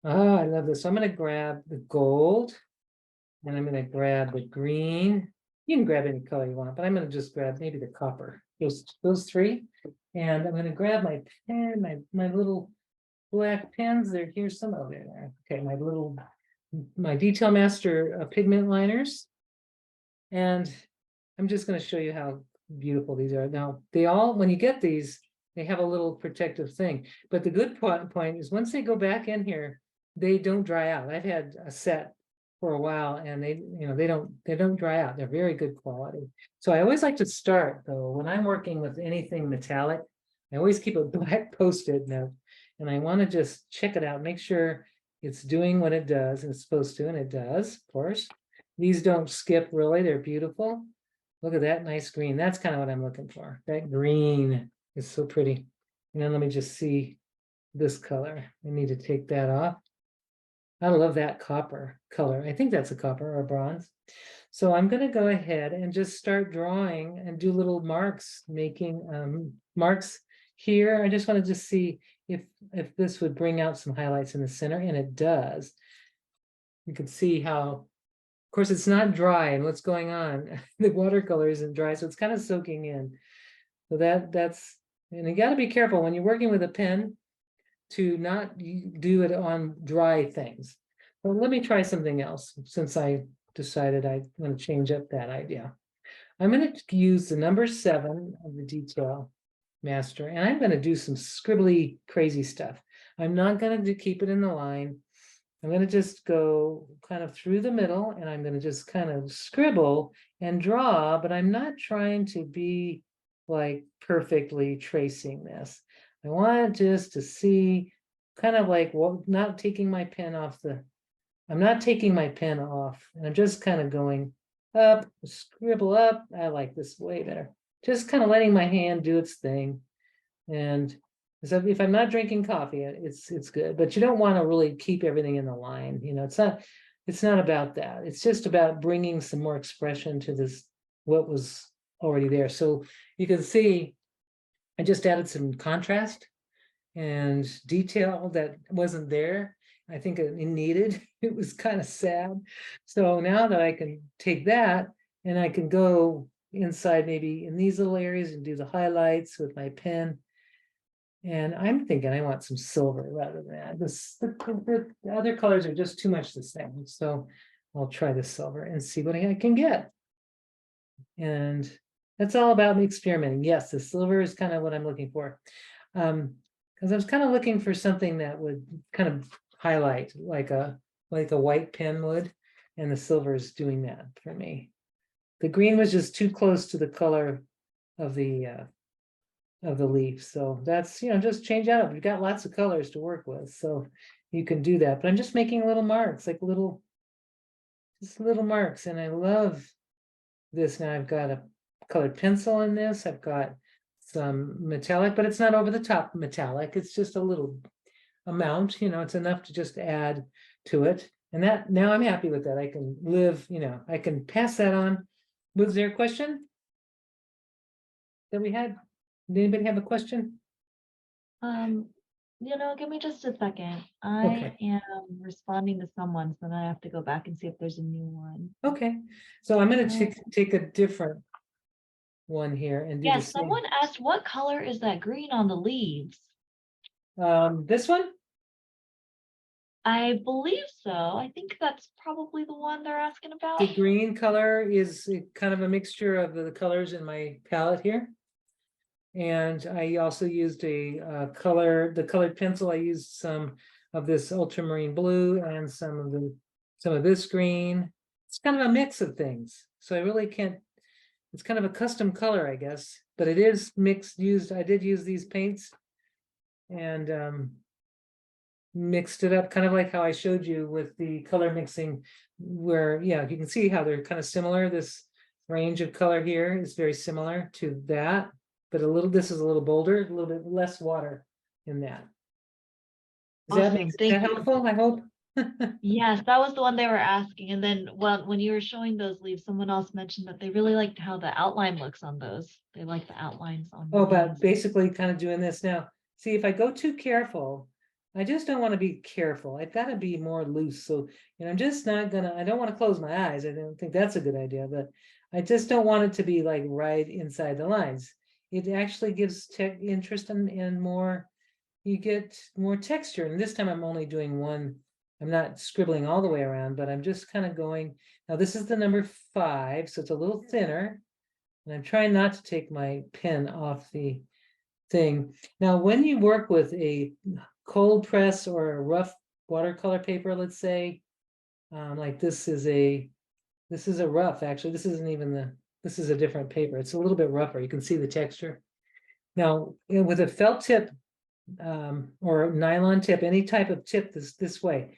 Speaker 1: I love this. So I'm going to grab the gold, and I'm going to grab the green. You can grab any color you want, but I'm going to just grab maybe the copper, those 3. And I'm going to grab my pen, my little black pens. Here's some over there. Okay, my Detail Master pigment liners. And I'm just going to show you how beautiful these are. Now, when you get these, they have a little protective thing. But the good point is, once they go back in here, they don't dry out. I've had a set for a while, and they don't dry out. They're very good quality. So I always like to start, though, when I'm working with anything metallic, I always keep a black Post-it note, and I want to just check it out, make sure it's doing what it does and it's supposed to, and it does, of course. These don't skip, really. They're beautiful. Look at that nice green. That's kind of what I'm looking for. That green is so pretty. And then let me just see this color. I need to take that off. I love that copper color. I think that's a copper or a bronze. So I'm going to go ahead and just start drawing and do little marks, making marks here. I just wanted to see if this would bring out some highlights in the center, and it does. You can see how, of course, it's not dry, and what's going on. The watercolor isn't dry, so it's kind of soaking in. So that's, and you got to be careful when you're working with a pen to not do it on dry things. Well, let me try something else since I decided I want to change up that idea. I'm going to use the number 7 of the detail master, and I'm going to do some scribbly crazy stuff. I'm not going to keep it in the line. I'm going to just go kind of through the middle, and I'm going to just kind of scribble and draw, but I'm not trying to be like perfectly tracing this. I want just to see kind of like, well, not taking my pen off I'm not taking my pen off, and I'm just kind of going up, scribble up. I like this way better. Just kind of letting my hand do its thing. And so if I'm not drinking coffee, it's good, but you don't want to really keep everything in the line. You know, it's not about that. It's just about bringing some more expression to this, what was already there. So you can see I just added some contrast and detail that wasn't there. I think it needed. It was kind of sad. So now that I can take that and I can go inside maybe in these little areas and do the highlights with my pen. And I'm thinking I want some silver rather than that. The other colors are just too much the same. So I'll try the silver and see what I can get. And that's all about me experimenting. Yes, the silver is kind of what I'm looking for. Because I was kind of looking for something that would kind of highlight like a white pen would, and the silver is doing that for me. The green was just too close to the color of the leaf, so that's, you know, just change out. We've got lots of colors to work with, so you can do that. But I'm just making little marks, like just little marks, and I love this. Now I've got a colored pencil in this. I've got some metallic, but it's not over the top metallic. It's just a little amount, you know, it's enough to just add to it. And that, now I'm happy with that. I can live, you know, I can pass that on. Was there a question that we had? Did anybody have a question?
Speaker 2: You know, give me just a second.
Speaker 1: Okay.
Speaker 2: I am responding to someone, so then I have to go back and see if there's a new one.
Speaker 1: Okay, so I'm going
Speaker 2: Um,
Speaker 1: to take a different one here and do
Speaker 2: Yeah,
Speaker 1: the same.
Speaker 2: someone asked what color is that green on the leaves?
Speaker 1: This one?
Speaker 2: I believe so. I think that's probably the one they're asking about.
Speaker 1: The green color is kind of a mixture of the colors in my palette here. And I also used the colored pencil. I used some of this ultramarine blue and some of this green. It's kind of a mix of things. So I really can't, it's kind of a custom color, I guess, but it is mixed used. I did use these paints and mixed it up kind of like how I showed you with the color mixing, where, yeah, you can see how they're kind of similar. This range of color here is very similar to that, but this is a little bolder, a little bit less water in that. Does that
Speaker 2: Awesome,
Speaker 1: make
Speaker 2: thank
Speaker 1: that
Speaker 2: you.
Speaker 1: helpful? I hope.
Speaker 2: Yes, that was the one they were asking. And then, well, when you were showing those leaves, someone else mentioned that they really liked how the outline looks on those. They like the outlines on the
Speaker 1: Oh, but
Speaker 2: leaves.
Speaker 1: basically kind of doing this now. See, if I go too careful, I just don't want to be careful. I've got to be more loose. So, you know, I'm just not gonna, I don't want to close my eyes. I don't think that's a good idea, but I just don't want it to be like right inside the lines. It actually gives interest and more, you get more texture. And this time I'm only doing one. I'm not scribbling all the way around, but I'm just kind of going. Now this is the number 5, so it's a little thinner. And I'm trying not to take my pen off the thing. Now, when you work with a cold press or a rough watercolor paper, let's say, like this is a rough, actually, this isn't even this is a different paper. It's a little bit rougher. You can see the texture. Now, with a felt tip or nylon tip, any type of tip this way,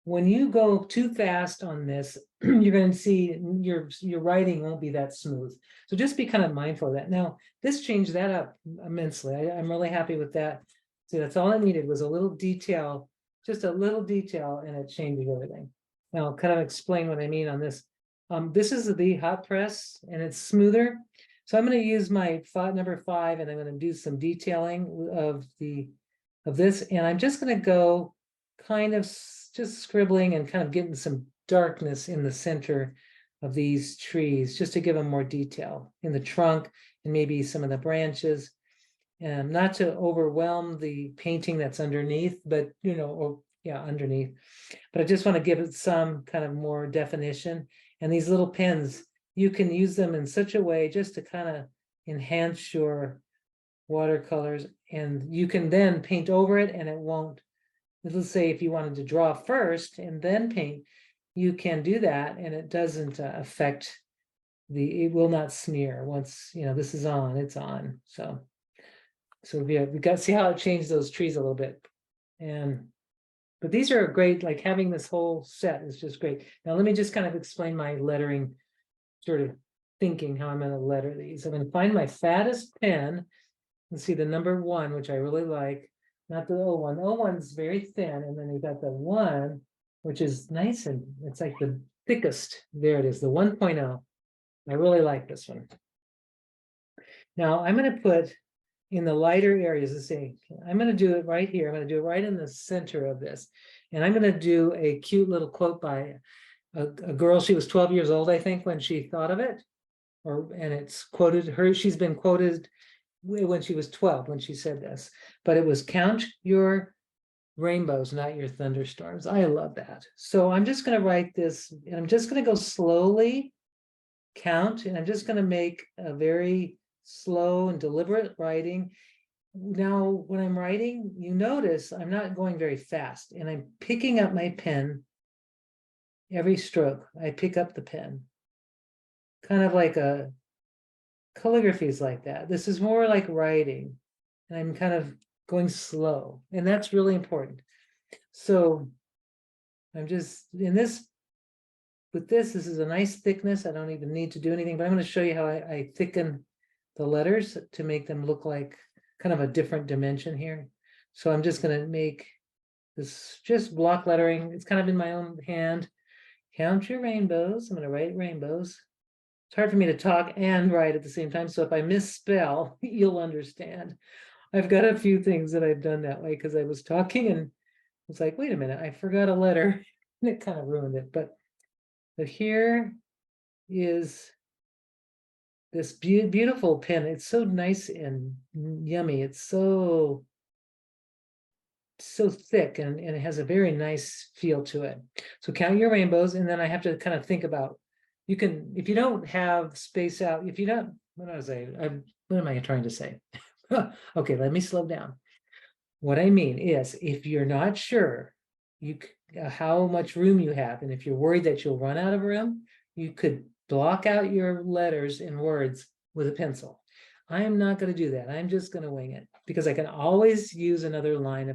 Speaker 1: when you go too fast on this, you're going to see your writing won't be that smooth. So just be kind of mindful of that. Now, this changed that up immensely. I'm really happy with that. So that's all I needed was a little detail, just a little detail, and it changed everything. Now I'll kind of explain what I mean on this. This is the hot press, and it's smoother. So I'm going to use my number 5, and I'm going to do some detailing of the of this, and I'm just going to go kind of just scribbling and kind of getting some darkness in the center of these trees, just to give them more detail in the trunk and maybe some of the branches, and not to overwhelm the painting that's underneath, but or yeah, underneath. But I just want to give it some kind of more definition. And these little pens, you can use them in such a way just to kind of enhance your watercolors, and you can then paint over it and it won't. Let's say if you wanted to draw first and then paint, you can do that and it doesn't affect it will not smear once this is on, it's on. So yeah, we got to see how it changed those trees a little bit. But these are great, like having this whole set is just great. Now let me just kind of explain my lettering sort of thinking, how I'm going to letter these. I'm going to find my fattest pen and see the number 1, which I really like, not the 01. The 01's very thin, and then you got the 1, which is nice, and it's like the thickest. There it is, the 1.0. I really like this one. Now I'm going to put in the lighter areas, let's see, I'm going to do it right here. I'm going to do it right in the center of this. And I'm going to do a cute little quote by a girl. She was 12 years old, I think, when she thought of it. And it's quoted her. She's been quoted when she was 12 when she said this. But it was, count your rainbows, not your thunderstorms. I love that. So I'm just going to write this, and I'm just going to go slowly count, and I'm just going to make a very slow and deliberate writing. Now, when I'm writing, you notice I'm not going very fast, and I'm picking up my pen every stroke. I pick up the pen, kind of like a calligraphy is like that. This is more like writing, and I'm kind of going slow, and that's really important. So I'm just in this. With this is a nice thickness. I don't even need to do anything, but I'm going to show you how I thicken the letters to make them look like kind of a different dimension here. So I'm just going to make this just block lettering. It's kind of in my own hand. Count your rainbows. I'm going to write rainbows. It's hard for me to talk and write at the same time. So if I misspell, you'll understand. I've got a few things that I've done that way because I was talking and it's like, wait a minute, I forgot a letter. And it kind of ruined it. But here is this beautiful pen. It's so nice and yummy. It's so thick, and it has a very nice feel to it. So count your rainbows, and then I have to kind of think about, you can, if you don't have space out, if you don't, what am I trying to say? Okay, let me slow down. What I mean is, if you're not sure how much room you have, and if you're worried that you'll run out of room, you could block out your letters and words with a pencil. I am not going to do that. I'm just going to wing it because I can always use another line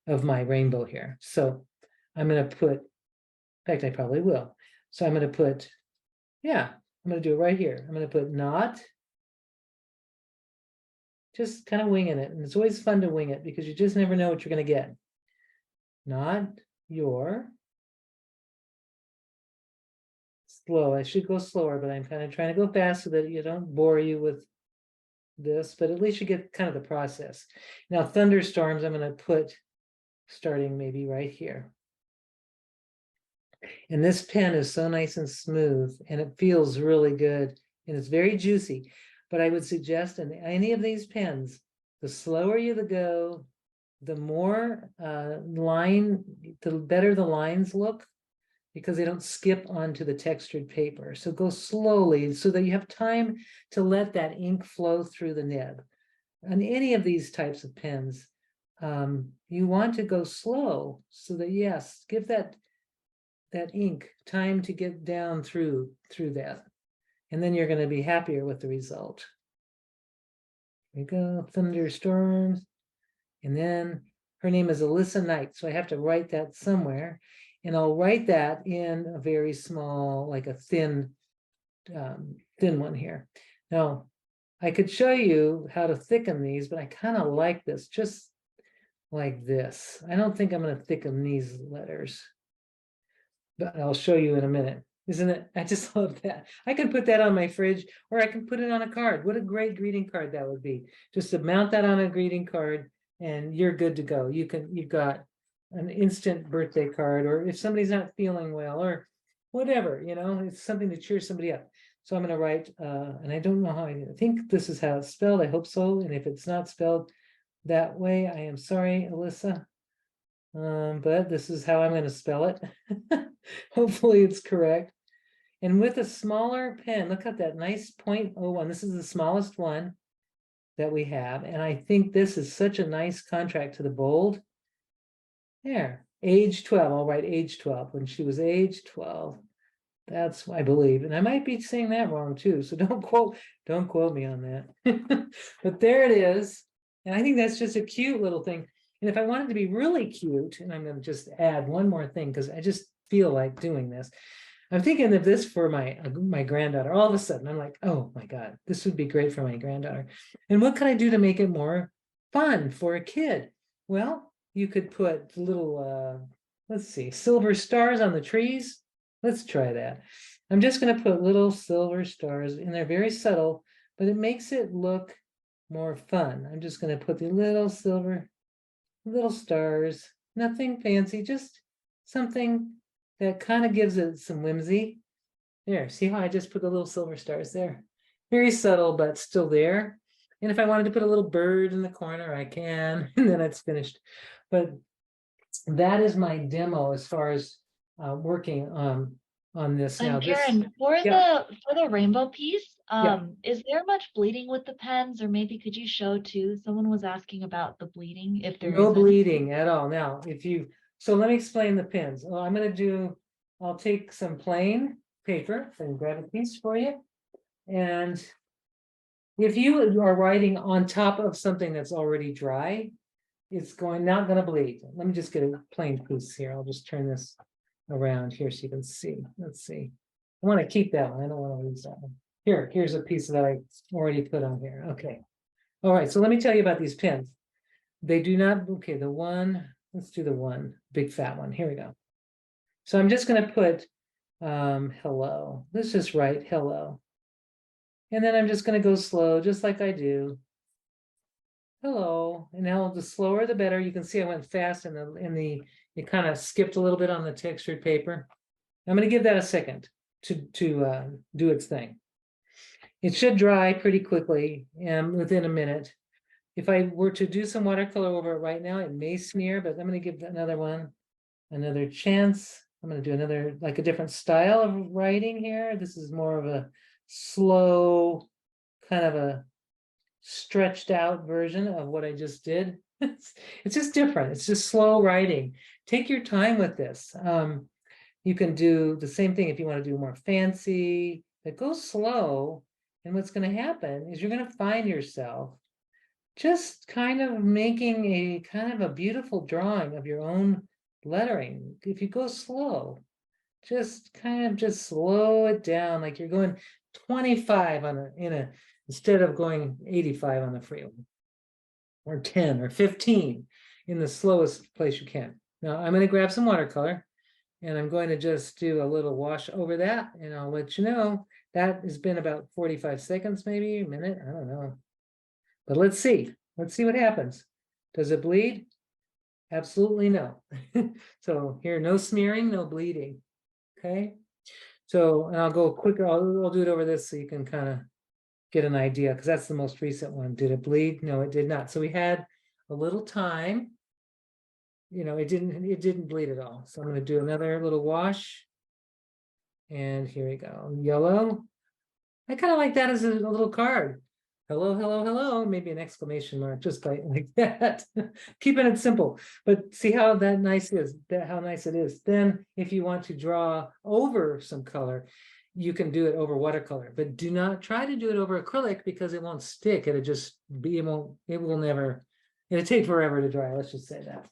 Speaker 1: of my rainbow here. So I'm going to put, in fact, I probably will. So I'm going to put, yeah, I'm going to do it right here. I'm going to put not, just kind of winging it. And it's always fun to wing it because you just never know what you're going to get. Not your, slow. I should go slower, but I'm kind of trying to go fast so that you don't bore you with this, but at least you get kind of the process. Now, thunderstorms, I'm going to put starting maybe right here. And this pen is so nice and smooth, and it feels really good, and it's very juicy. But I would suggest in any of these pens, the slower you go, the more the better the lines look, because they don't skip onto the textured paper. So go slowly so that you have time to let that ink flow through the nib. On any of these types of pens, you want to go slow so that, yes, give that ink time to get down through that. And then you're going to be happier with the result. Here we go, thunderstorms. And then her name is Alyssa Knight, so I have to write that somewhere. And I'll write that in a very small, like a thin one here. Now, I could show you how to thicken these, but I kind of like this, just like this. I don't think I'm going to thicken these letters, but I'll show you in a minute. Isn't it? I just love that. I can put that on my fridge, or I can put it on a card. What a great greeting card that would be. Just to mount that on a greeting card and you're good to go. You've got an instant birthday card, or if somebody's not feeling well, or whatever, it's something to cheer somebody up. So I'm going to write, and I don't know how, I think this is how it's spelled. I hope so. And if it's not spelled that way, I am sorry, Alyssa. But this is how I'm going to spell it. Hopefully it's correct. And with a smaller pen, look at that nice 0.01. This is the smallest one that we have. And I think this is such a nice contrast to the bold. There, age 12. I'll write age 12. When she was age 12. That's, I believe. And I might be saying that wrong too. So don't quote me on that. But there it is. And I think that's just a cute little thing. And if I wanted to be really cute, and I'm going to just add one more thing because I just feel like doing this. I'm thinking of this for my granddaughter. All of a sudden, I'm like, oh my God, this would be great for my granddaughter. And what can I do to make it more fun for a kid? Well, you could put little, let's see, silver stars on the trees. Let's try that. I'm just going to put little silver stars, and they're very subtle, but it makes it look more fun. I'm just going to put the little silver, little stars, nothing fancy, just something that kind of gives it some whimsy. There, see how I just put the little silver stars there? Very subtle, but still there. And if I wanted to put a little bird in the corner, I can, and then it's finished. But that is my demo as far as working on this. Now,
Speaker 2: And Karen, for the rainbow piece, is there much bleeding with the pens, or maybe could you show too? Someone was asking about the bleeding, if there is
Speaker 1: no
Speaker 2: any.
Speaker 1: bleeding at all. Now, so let me explain the pens. Well, I'll take some plain paper and grab a piece for you. And if you are writing on top of something that's already dry, it's not going to bleed. Let me just get a plain piece here. I'll just turn this around here so you can see. Let's see. I want to keep that one. I don't want to lose that one. Here's a piece that I already put on here. Okay. All right. So let me tell you about these pens. They do not, okay, the one, let's do the one, big fat one. Here we go. So I'm just going to put hello. Let's just write hello. And then I'm just going to go slow, just like I do. Hello. And now the slower the better. You can see I went fast it kind of skipped a little bit on the textured paper. I'm going to give that a second to do its thing. It should dry pretty quickly and within a minute. If I were to do some watercolor over it right now, it may smear, but I'm going to give another one another chance. I'm going to do another, like a different style of writing here. This is more of a slow, kind of a stretched out version of what I just did. It's just different. It's just slow writing. Take your time with this. You can do the same thing if you want to do more fancy, but go slow. And what's going to happen is you're going to find yourself just kind of making a kind of a beautiful drawing of your own lettering. If you go slow, just kind of just slow it down, like you're going 25 instead of going 85 on the freeway, or 10 or 15 in the slowest place you can. Now I'm going to grab some watercolor and I'm going to just do a little wash over that, and I'll let you know. That has been about 45 seconds, maybe a minute, I don't know. But let's see what happens. Does it bleed? Absolutely no. So here, no smearing, no bleeding. Okay. So, and I'll go quicker. I'll do it over this so you can kind of get an idea, because that's the most recent one. Did it bleed? No, it did not. So we had a little time. You know, it didn't bleed at all. So I'm going to do another little wash. And here we go. Yellow. I kind of like that as a little card. Hello, hello, hello, maybe an exclamation mark, just like that. Keeping it simple, but see how that nice is, how nice it is. Then if you want to draw over some color, you can do it over watercolor, but do not try to do it over acrylic because it won't stick. It'll just be, it'll take forever to dry. Let's just say that.